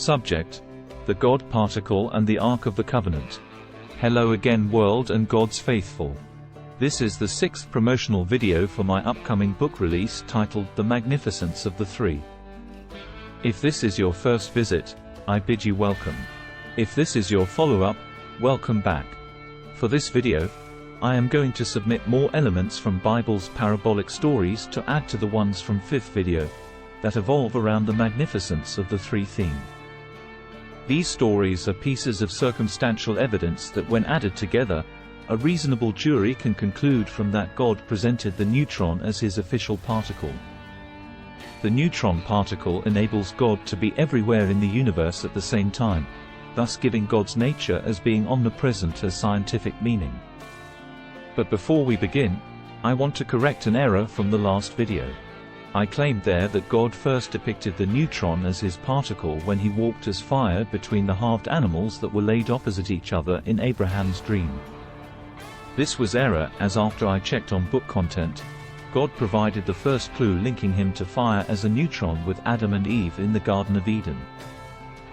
Subject: the God particle and the Ark of the Covenant. Hello again world and God's faithful. This is the 6th promotional video for my upcoming book release titled The Magnificence of the Three. If this is your first visit, I bid you welcome. If this is your follow-up, welcome back. For this video, I am going to submit more elements from Bible's parabolic stories to add to the ones from 5th video, that evolve around the magnificence of the three theme. These stories are pieces of circumstantial evidence that when added together, a reasonable jury can conclude from that God presented the neutron as his official particle. The neutron particle enables God to be everywhere in the universe at the same time, thus giving God's nature as being omnipresent a scientific meaning. But before we begin, I want to correct an error from the last video. I claimed there that God first depicted the neutron as his particle when he walked as fire between the halved animals that were laid opposite each other in Abraham's dream. This was error, as after I checked on book content, God provided the first clue linking him to fire as a neutron with Adam and Eve in the Garden of Eden.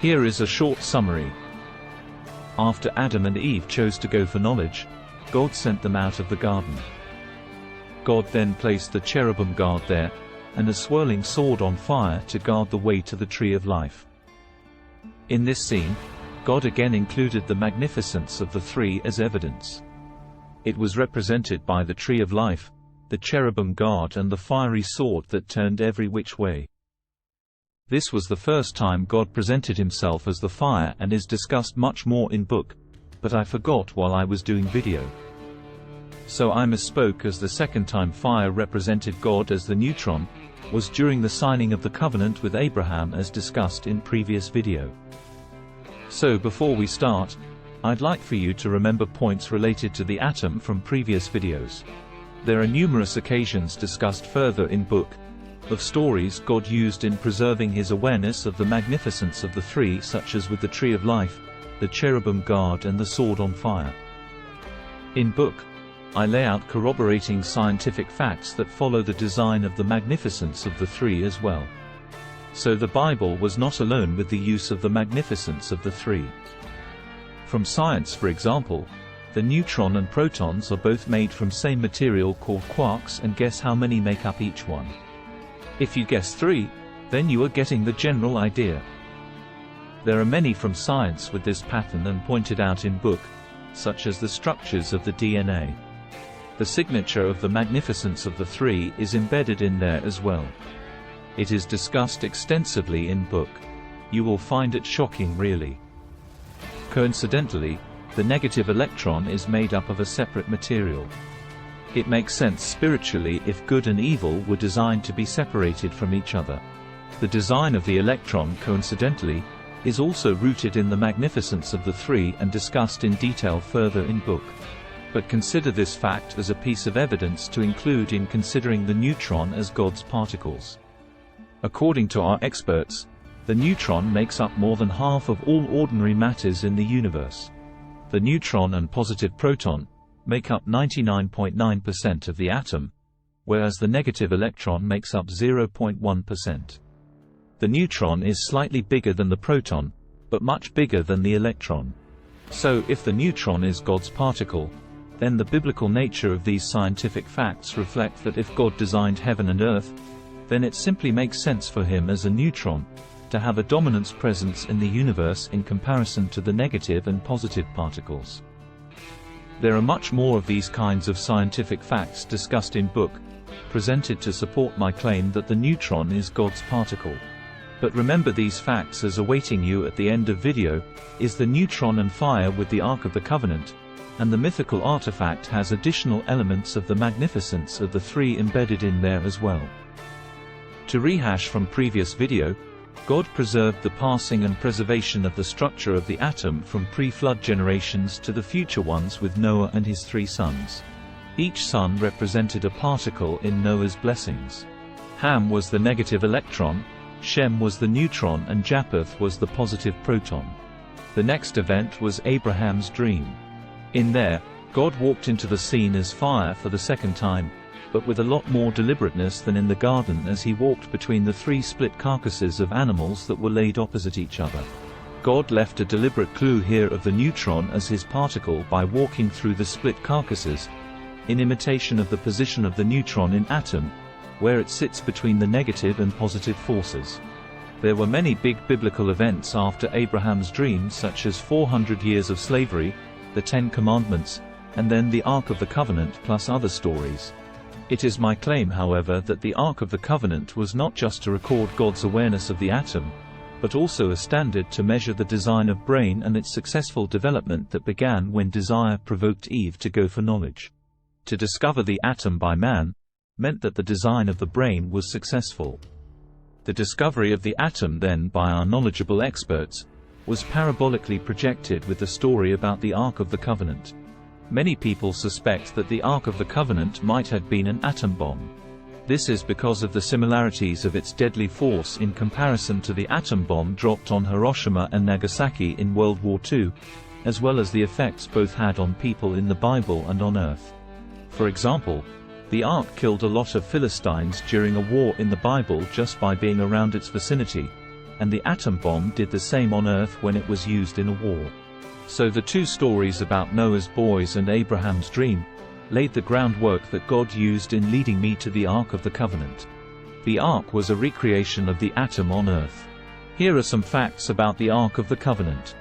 Here is a short summary. After Adam and Eve chose to go for knowledge, God sent them out of the garden. God then placed the cherubim guard there, and a swirling sword on fire to guard the way to the tree of life. In this scene, God again included the magnificence of the three as evidence. It was represented by the tree of life, the cherubim guard and the fiery sword that turned every which way. This was the first time God presented himself as the fire and is discussed much more in book, but I forgot while I was doing video. So I misspoke, as the second time fire represented God as the neutron was during the signing of the covenant with Abraham as discussed in previous video. So before we start, I'd like for you to remember points related to the atom from previous videos. There are numerous occasions discussed further in book, of stories God used in preserving his awareness of the magnificence of the three, such as with the tree of life, the cherubim guard and the sword on fire. In book, I lay out corroborating scientific facts that follow the design of the magnificence of the three as well. So the Bible was not alone with the use of the magnificence of the three. From science, for example, the neutron and protons are both made from same material called quarks, and guess how many make up each one? If you guess 3, then you are getting the general idea. There are many from science with this pattern and pointed out in book, such as the structures of the DNA. The signature of the magnificence of the three is embedded in there as well. It is discussed extensively in book. You will find it shocking, really. Coincidentally, the negative electron is made up of a separate material. It makes sense spiritually if good and evil were designed to be separated from each other. The design of the electron, coincidentally, is also rooted in the magnificence of the three and discussed in detail further in book. But consider this fact as a piece of evidence to include in considering the neutron as God's particles. According to our experts, the neutron makes up more than half of all ordinary matters in the universe. The neutron and positive proton make up 99.9% of the atom, whereas the negative electron makes up 0.1%. The neutron is slightly bigger than the proton, but much bigger than the electron. So if the neutron is God's particle, then the biblical nature of these scientific facts reflect that if God designed heaven and earth, then it simply makes sense for him as a neutron to have a dominance presence in the universe in comparison to the negative and positive particles. There are much more of these kinds of scientific facts discussed in book, presented to support my claim that the neutron is God's particle. But remember these facts as awaiting you at the end of video, is the neutron and fire with the Ark of the Covenant, and the mythical artifact has additional elements of the magnificence of the three embedded in there as well. To rehash from previous video, God preserved the passing and preservation of the structure of the atom from pre-flood generations to the future ones with Noah and his 3 sons. Each son represented a particle in Noah's blessings. Ham was the negative electron, Shem was the neutron, and Japheth was the positive proton. The next event was Abraham's dream. In there, God walked into the scene as fire for the second time, but with a lot more deliberateness than in the garden as he walked between the three split carcasses of animals that were laid opposite each other. God left a deliberate clue here of the neutron as his particle by walking through the split carcasses, in imitation of the position of the neutron in atom, where it sits between the negative and positive forces. There were many big biblical events after Abraham's dream, such as 400 years of slavery, the 10 Commandments, and then the Ark of the Covenant plus other stories. It is my claim, however, that the Ark of the Covenant was not just to record God's awareness of the atom, but also a standard to measure the design of brain and its successful development that began when desire provoked Eve to go for knowledge. To discover the atom by man meant that the design of the brain was successful. The discovery of the atom then by our knowledgeable experts was parabolically projected with the story about the Ark of the Covenant. Many people suspect that the Ark of the Covenant might have been an atom bomb. This is because of the similarities of its deadly force in comparison to the atom bomb dropped on Hiroshima and Nagasaki in World War II, as well as the effects both had on people in the Bible and on Earth. For example, the Ark killed a lot of Philistines during a war in the Bible just by being around its vicinity, and the atom bomb did the same on Earth when it was used in a war. So the two stories about Noah's boys and Abraham's dream laid the groundwork that God used in leading me to the Ark of the Covenant. The Ark was a recreation of the atom on Earth. Here are some facts about the Ark of the Covenant.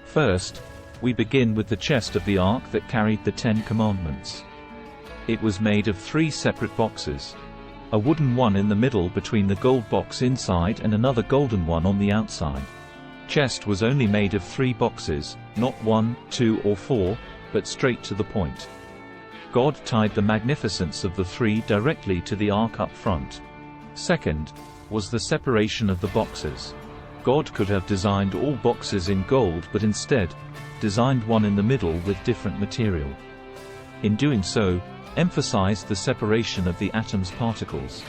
First, we begin with the chest of the Ark that carried the 10 Commandments. It was made of 3 separate boxes. A wooden one in the middle between the gold box inside and another golden one on the outside. Chest was only made of 3 boxes, not 1, 2 or 4, but straight to the point. God tied the magnificence of the 3 directly to the Ark up front. Second, was the separation of the boxes. God could have designed all boxes in gold but instead, designed one in the middle with different material. In doing so, emphasized the separation of the atom's particles.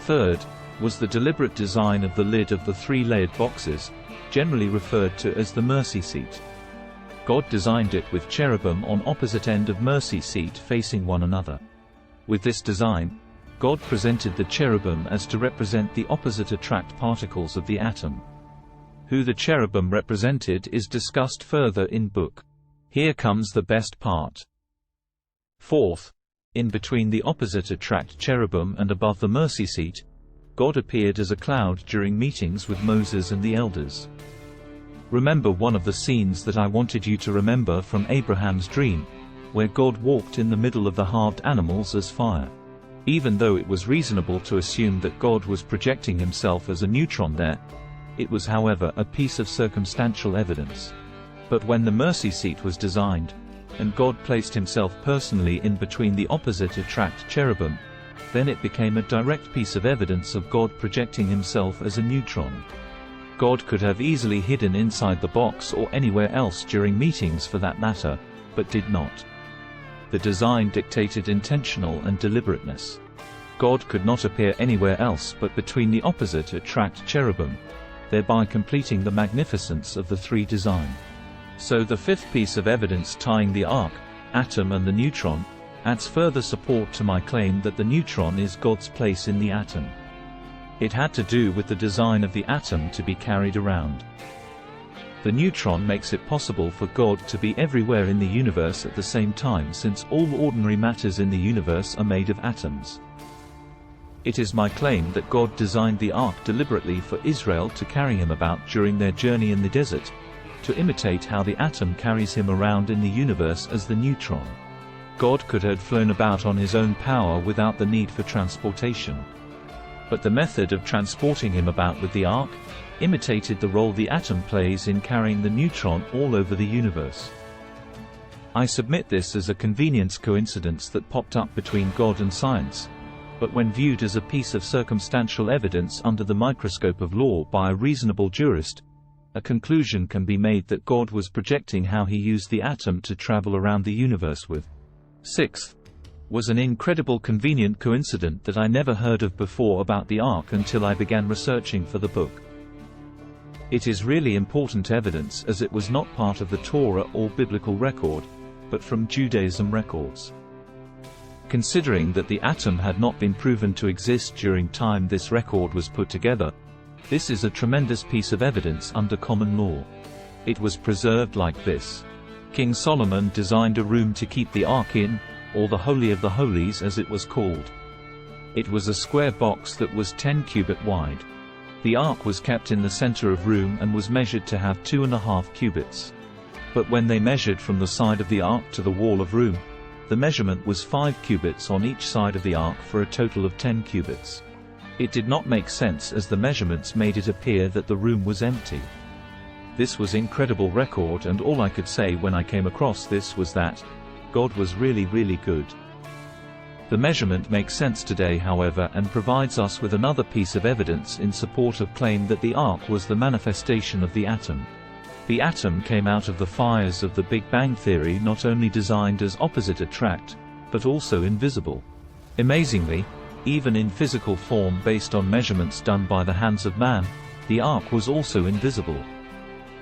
Third, was the deliberate design of the lid of the 3-layered boxes, generally referred to as the mercy seat. God designed it with cherubim on opposite end of mercy seat facing one another. With this design, God presented the cherubim as to represent the opposite attract particles of the atom. Who the cherubim represented is discussed further in book. Here comes the best part. Fourth, in between the opposite attract cherubim and above the mercy seat, God appeared as a cloud during meetings with Moses and the elders. Remember one of the scenes that I wanted you to remember from Abraham's dream, where God walked in the middle of the halved animals as fire. Even though it was reasonable to assume that God was projecting himself as a neutron there, it was however a piece of circumstantial evidence. But when the mercy seat was designed, and God placed himself personally in between the opposite attract cherubim, then it became a direct piece of evidence of God projecting himself as a neutron. God could have easily hidden inside the box or anywhere else during meetings for that matter, but did not. The design dictated intentional and deliberateness. God could not appear anywhere else but between the opposite attract cherubim, thereby completing the magnificence of the 3 design. So the 5th piece of evidence tying the ark, atom and the neutron, adds further support to my claim that the neutron is God's place in the atom. It had to do with the design of the atom to be carried around. The neutron makes it possible for God to be everywhere in the universe at the same time, since all ordinary matters in the universe are made of atoms. It is my claim that God designed the ark deliberately for Israel to carry him about during their journey in the desert, to imitate how the atom carries him around in the universe as the neutron. God could have flown about on his own power without the need for transportation. But the method of transporting him about with the ark imitated the role the atom plays in carrying the neutron all over the universe. I submit this as a convenience coincidence that popped up between God and science, but when viewed as a piece of circumstantial evidence under the microscope of law by a reasonable jurist, a conclusion can be made that God was projecting how he used the atom to travel around the universe with. 6th, was an incredible convenient coincidence that I never heard of before about the ark until I began researching for the book. It is really important evidence as it was not part of the Torah or biblical record, but from Judaism records. Considering that the atom had not been proven to exist during time this record was put together, this is a tremendous piece of evidence under common law. It was preserved like this. King Solomon designed a room to keep the Ark in, or the Holy of the Holies as it was called. It was a square box that was 10 cubit wide. The Ark was kept in the center of room and was measured to have 2.5 cubits. But when they measured from the side of the Ark to the wall of room, the measurement was 5 cubits on each side of the Ark for a total of 10 cubits. It did not make sense as the measurements made it appear that the room was empty. This was incredible record, and all I could say when I came across this was that God was really good. The measurement makes sense today, however, and provides us with another piece of evidence in support of claim that the Ark was the manifestation of the atom. The atom came out of the fires of the Big Bang Theory, not only designed as opposite attract, but also invisible. Amazingly, even in physical form based on measurements done by the hands of man, the Ark was also invisible.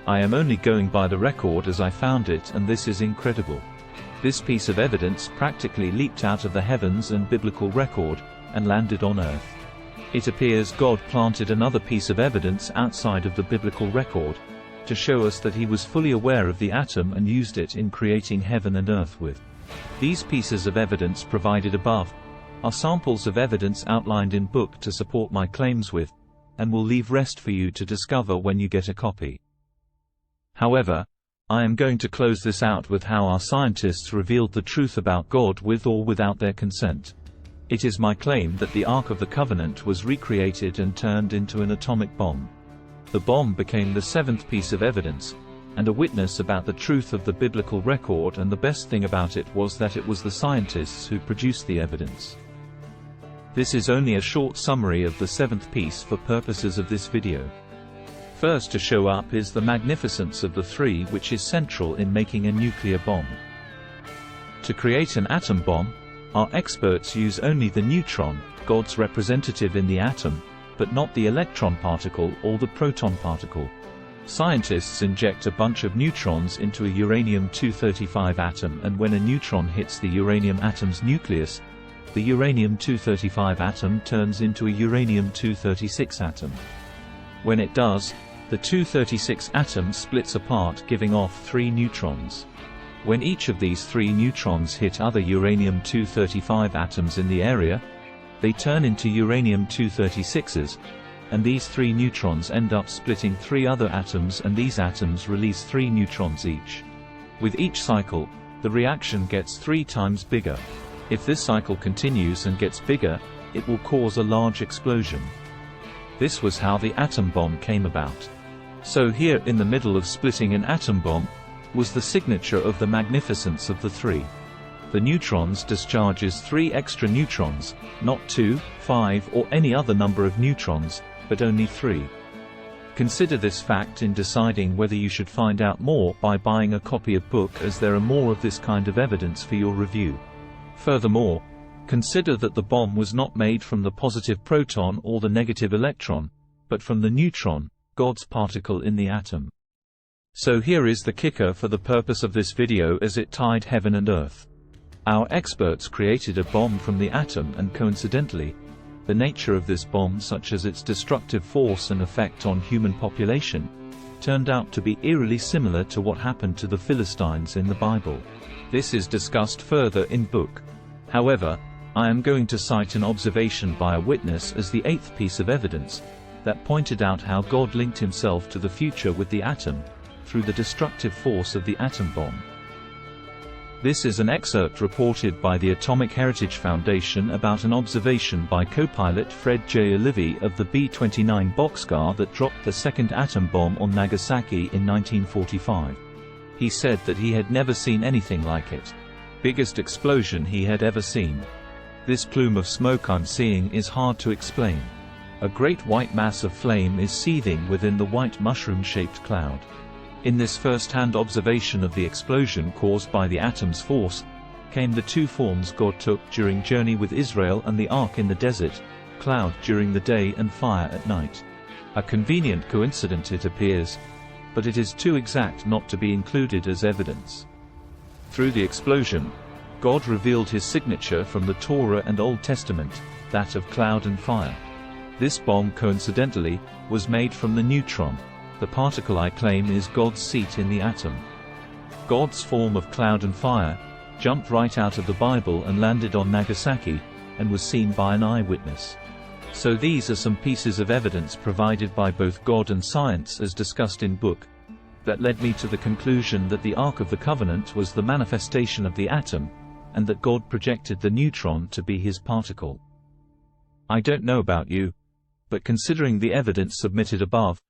I am only going by the record as I found it, and this is incredible. This piece of evidence practically leaped out of the heavens and biblical record, and landed on earth. It appears God planted another piece of evidence outside of the biblical record, to show us that he was fully aware of the atom and used it in creating heaven and earth with. These pieces of evidence provided above are samples of evidence outlined in book to support my claims with, and will leave rest for you to discover when you get a copy. However, I am going to close this out with how our scientists revealed the truth about God with or without their consent. It is my claim that the Ark of the Covenant was recreated and turned into an atomic bomb. The bomb became the seventh piece of evidence, and a witness about the truth of the biblical record, and the best thing about it was that it was the scientists who produced the evidence. This is only a short summary of the seventh piece for purposes of this video. First to show up is the magnificence of the three, which is central in making a nuclear bomb. To create an atom bomb, our experts use only the neutron, God's representative in the atom, but not the electron particle or the proton particle. Scientists inject a bunch of neutrons into a uranium-235 atom, and when a neutron hits the uranium atom's nucleus, the uranium-235 atom turns into a uranium-236 atom. When it does, the 236 atom splits apart, giving off 3 neutrons. When each of these 3 neutrons hit other uranium-235 atoms in the area, they turn into uranium-236s, and these 3 neutrons end up splitting 3 other atoms, and these atoms release 3 neutrons each. With each cycle, the reaction gets 3 times bigger. If this cycle continues and gets bigger, it will cause a large explosion. This was how the atom bomb came about. So here, in the middle of splitting an atom bomb, was the signature of the magnificence of the three. The neutrons discharges 3 extra neutrons, not 2, 5 or any other number of neutrons, but only 3. Consider this fact in deciding whether you should find out more by buying a copy of book, as there are more of this kind of evidence for your review. Furthermore, consider that the bomb was not made from the positive proton or the negative electron, but from the neutron, God's particle in the atom. So here is the kicker for the purpose of this video, as it tied heaven and earth. Our experts created a bomb from the atom, and coincidentally, the nature of this bomb, such as its destructive force and effect on human population, turned out to be eerily similar to what happened to the Philistines in the Bible. This is discussed further in book. However, I am going to cite an observation by a witness as the 8th piece of evidence that pointed out how God linked himself to the future with the atom, through the destructive force of the atom bomb. This is an excerpt reported by the Atomic Heritage Foundation about an observation by co-pilot Fred J. Olivi of the B-29 Boxcar that dropped the second atom bomb on Nagasaki in 1945. He said that he had never seen anything like it. Biggest explosion he had ever seen. This plume of smoke I'm seeing is hard to explain. A great white mass of flame is seething within the white mushroom-shaped cloud. In this first-hand observation of the explosion caused by the atom's force, came the 2 forms God took during journey with Israel and the Ark in the desert, cloud during the day and fire at night. A convenient coincidence it appears, but it is too exact not to be included as evidence. Through the explosion, God revealed his signature from the Torah and Old Testament, that of cloud and fire. This bomb, coincidentally, was made from the neutron, the particle I claim is God's seat in the atom. God's form of cloud and fire jumped right out of the Bible and landed on Nagasaki, and was seen by an eyewitness. So these are some pieces of evidence provided by both God and science as discussed in book, that led me to the conclusion that the Ark of the Covenant was the manifestation of the atom, and that God projected the neutron to be his particle. I don't know about you, but considering the evidence submitted above,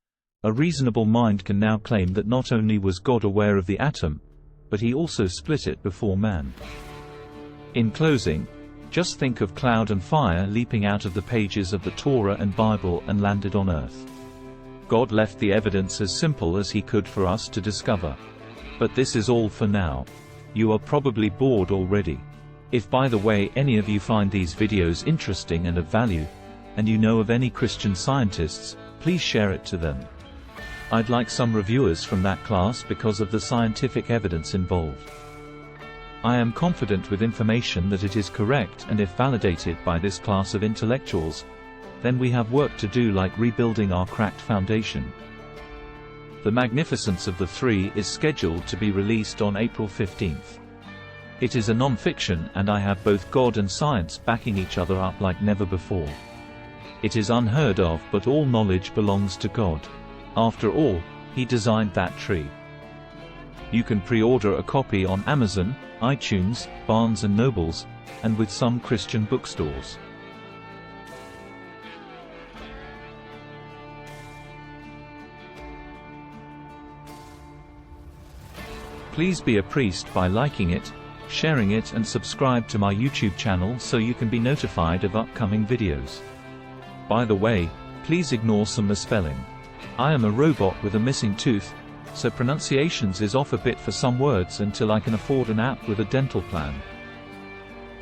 a reasonable mind can now claim that not only was God aware of the atom, but he also split it before man. In closing, just think of cloud and fire leaping out of the pages of the Torah and Bible and landed on earth. God left the evidence as simple as he could for us to discover. But this is all for now. You are probably bored already. If by the way any of you find these videos interesting and of value, and you know of any Christian scientists, please share it to them. I'd like some reviewers from that class because of the scientific evidence involved. I am confident with information that it is correct, and if validated by this class of intellectuals, then we have work to do, like rebuilding our cracked foundation. The Magnificence of the Three is scheduled to be released on April 15th. It is a non-fiction, and I have both God and science backing each other up like never before. It is unheard of, but all knowledge belongs to God. After all, he designed that tree. You can pre-order a copy on Amazon, iTunes, Barnes & Nobles, and with some Christian bookstores. Please be a priest by liking it, sharing it, and subscribe to my YouTube channel so you can be notified of upcoming videos. By the way, please ignore some misspelling. I am a robot with a missing tooth, so pronunciations is off a bit for some words until I can afford an app with a dental plan.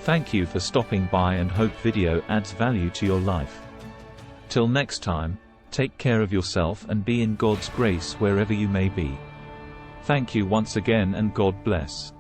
Thank you for stopping by, and hope video adds value to your life. Till next time, take care of yourself and be in God's grace wherever you may be. Thank you once again, and God bless.